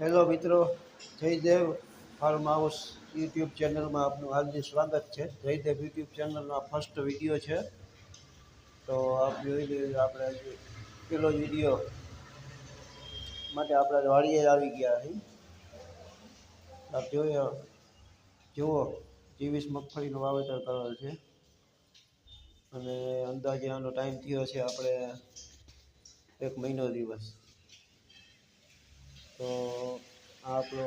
Hello મિત્રો, Jaydev farm house YouTube ચેનલમાં આપનું હાર્દિક સ્વાગત છે. જયદેવ યુટ્યુબ ચેનલનો આ ફર્સ્ટ વિડીયો છે. તો આપ જોઈ લીધું, આપણે પેલો વિડીયો માટે આપણે વાડીએ આવી ગયા છીએ. આપ જુઓ 23 મગફળીનું વાવેતર કરેલ છે અને અંદાજે આનો ટાઈમ થયો છે આપણે 1 મહિનો દિવસ. તો આ આપણો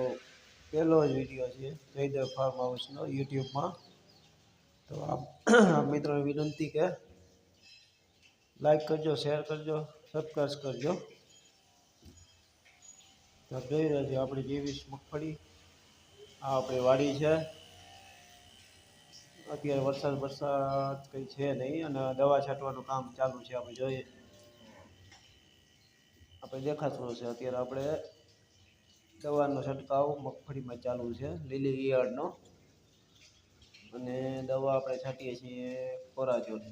પહેલો જ વિડીયો છે જયદેવ ફાર્મ હાઉસનો યુટ્યુબમાં. તો આપ મિત્રોને વિનંતી કે લાઈક કરજો, શેર કરજો, સબસ્ક્રાઈબ કરજો. આપ જોઈ રહ્યા છો આપણે 23 મગફળી, આ આપણી વાડી છે. અત્યારે વરસાદ કંઈ છે નહીં અને દવા છાંટવાનું કામ ચાલુ છે. આપણે જોઈએ, આપણે દેખાતું હશે અત્યારે આપણે દવાનો છંટકાવ મગફળીમાં ચાલુ છે, લીલી ઈયળનો. અને દવા આપણે છાંટીએ છીએ કોરાજોન.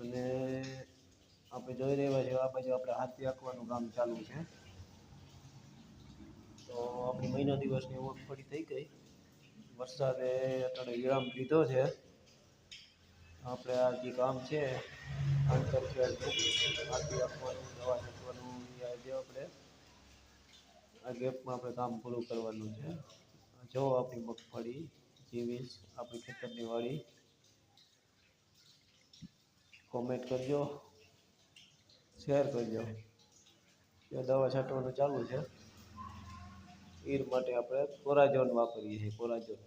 અને આપણે જોઈ રહ્યા છીએ આ બાજુ આપણે હાથથી આંકવાનું કામ ચાલુ છે. તો આપણી મહિના દિવસની મગફળી થઈ ગઈ. વરસાદે અત્યારે વિરામ લીધો છે. આપણે આ જે કામ છે આંતરખેડનું, હાથથી આંકવાનું, દવા છાંટવાનું, આજે આપણે આ ગેપમાં આપણે કામ પૂરું કરવાનું છે. જો આપણી મગફળી 23 આપણી ખેતરની વાડી. કોમેન્ટ કરજો, શેર કરજો. દવા છાંટવાનું ચાલુ છે. ઈર માટે આપણે કોરાજોન વાપરીએ છીએ, કોરાજોન.